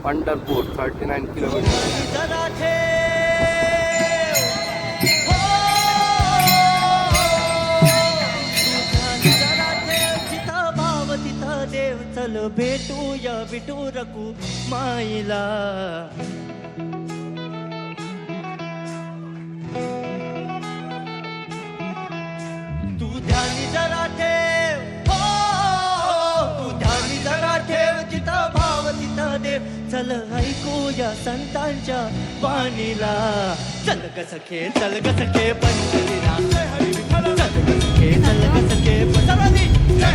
Pandharpur 39 kilometre. देव चल भेटूया विठू रकू माईला. तू ध्यानी जरा ठेव, हो तू ध्यानी जरा ठेव, जिथं भाव तिथं देव. चल ऐकूया संतांच्या वाणीला. चल ग सखे चल ग सखे पंढरीला. चल ग सखे चल ग सखे पंढरीला.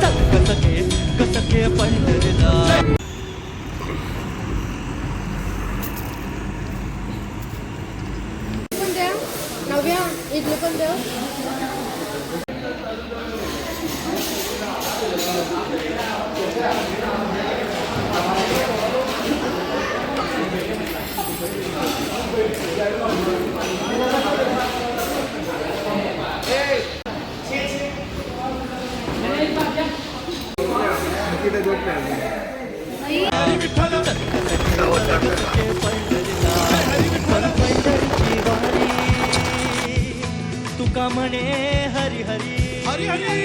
चल ग सखे ग सखे पंढरीला. पण द्या नव्या इडली पण द्या. तुका म्हणे हरी हरी हरी हरी.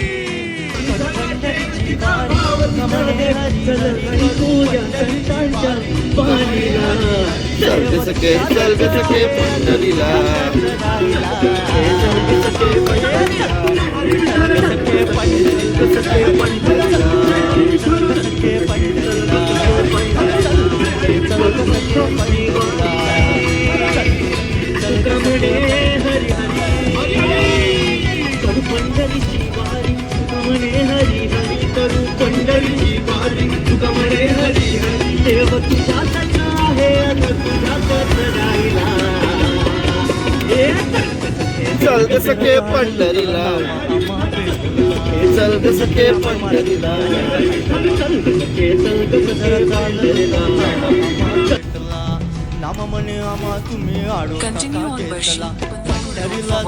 चल ग सखे चल ग सखे पंढरीला. पंढरीची वारी तुका म्हणे हरी हरी. करू पंढरीची वारी तुका म्हणे हरी हरी. देव तुझ्याच आहे अन तुझ्याच राहिला. चल ग सखे पंढरीला. चल ग सखे पंढरीला. नाम म्हणे आम्हा तुम्ही आडो. Continue on Barshi, for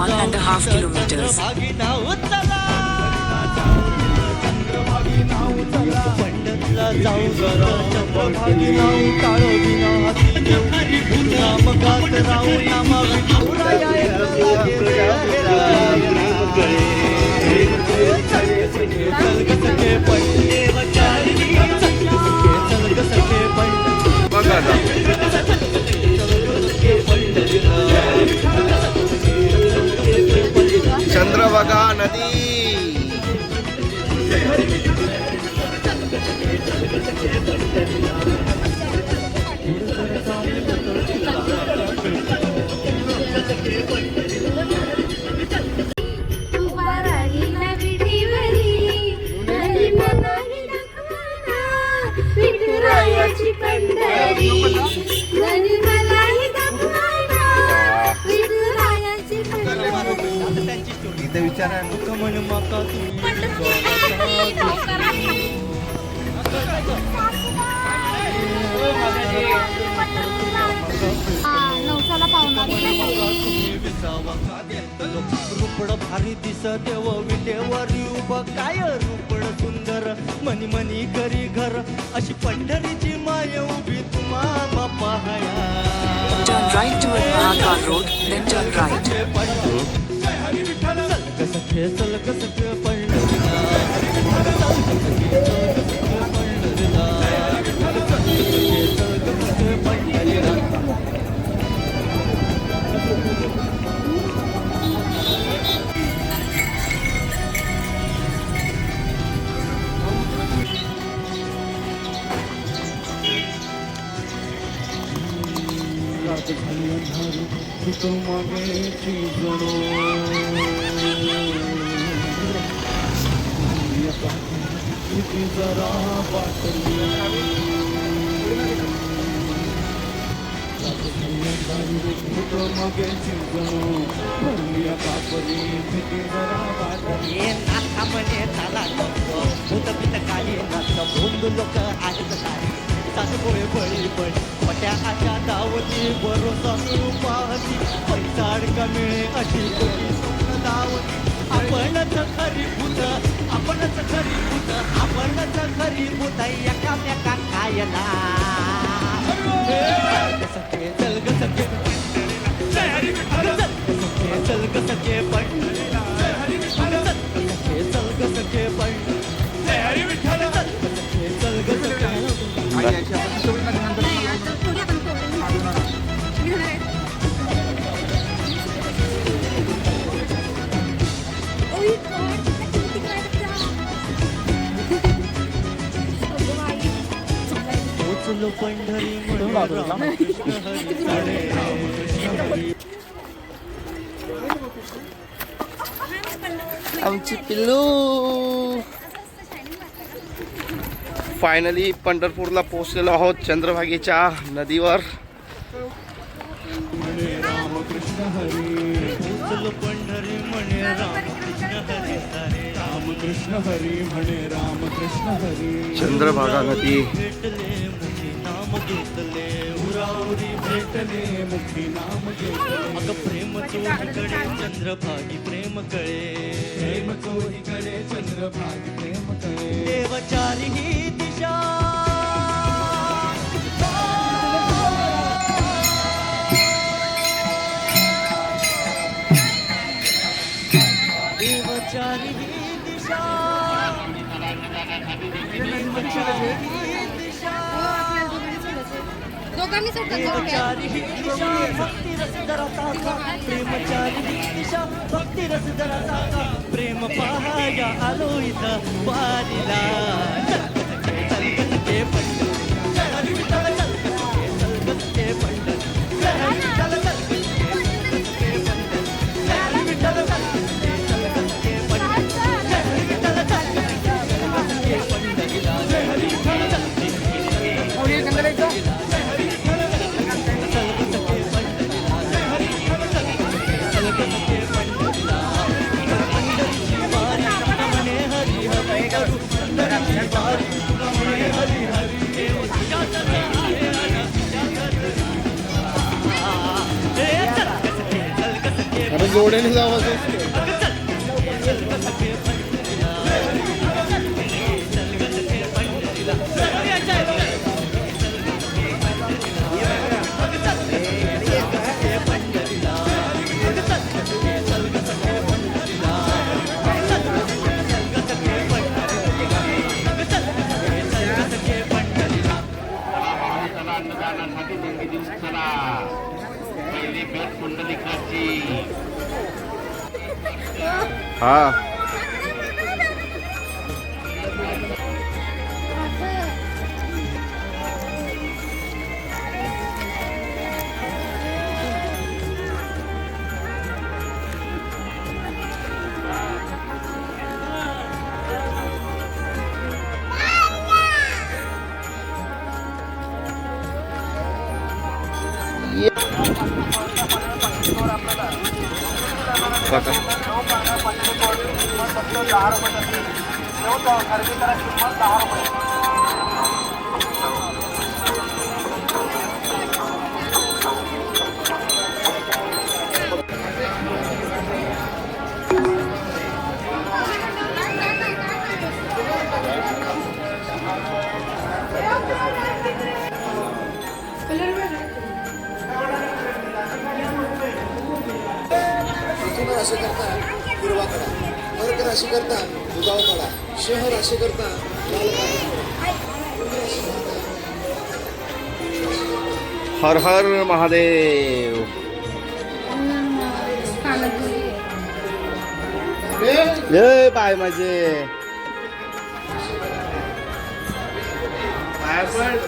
1.5 kilometers. पंढरीला जाऊ चंद्रभागी नाव टाळो विना हाती. नाम गात राहू नामा विठुराया चंद्रभागा नदी. विठुरायाची पंढरी मलाही दाखवाना. विठुरायाची पंढरी इथे विचारा मन माका नवसाला पावणार. रुपड भारी दिस देव विटेवरी उभं काय रुपड सुंदर. मनी मनी करी घर अशी पंढरीची माय उभी तुम्हा पाहाया. Turn right toward Mahakal Road, then turn right. चल ग सखे पंढरीला. जरा म्हणे चाला भूत पित काही नसतं. भोंदू लोक आहेत सारी सासगोळे बळी बळी. पट्या आशा दावती भरोसा पाहती. पैसा अडका मिळे अशी कोणी स्वप्न दावती. आपणच खरी भूत आपणच खरी भूत आपणच खरी भूत एकामेका खायला. पंढरी म्हणे रामकृष्ण हरी. आमची पिल्लू फायनली पंढरपूरला पोहोचलेलो आहोत चंद्रभागेच्या नदीवर. पंढरी म्हणे रामकृष्ण हरी हरे. रामकृष्ण हरी म्हणे रामकृष्ण हरी. चंद्रभागा नदी भेटले मुखी नाम घेतले उरावरी भेटले मुखी नाम घेतले. अग प्रेम चोहीकडे चंद्रभागी प्रेम कळे. प्रेम चोहीकडे चंद्रभागी प्रेम कळे. देवचारी ही दिशा देवचारी ही दिशा देवचारी ही दिशा दोघांनी सोडतात देवचारी ही दिशा भक्ती रस जरा प्रेमचारी ही दिशा भक्ती रस जरा प्रेम पहाया आलो इथं वारीला. चलगसके पंढरी जय हरी विठ्ठल चलगसके पंढरी जय हरी विठ्ठल चलगसके पंढरी जय हरी विठ्ठल चलगसके पंढरी जय हरी विठ्ठल चलगसके पंढरीला जय हरी विठ्ठल जोड्याने जावं हा. राशी करता हिरवा कडा, कर्क राशी करता दुधाव कडा, सिंह राशी करता लाल कडा. हर हर महादेव. जय पाय माझे पाय पड.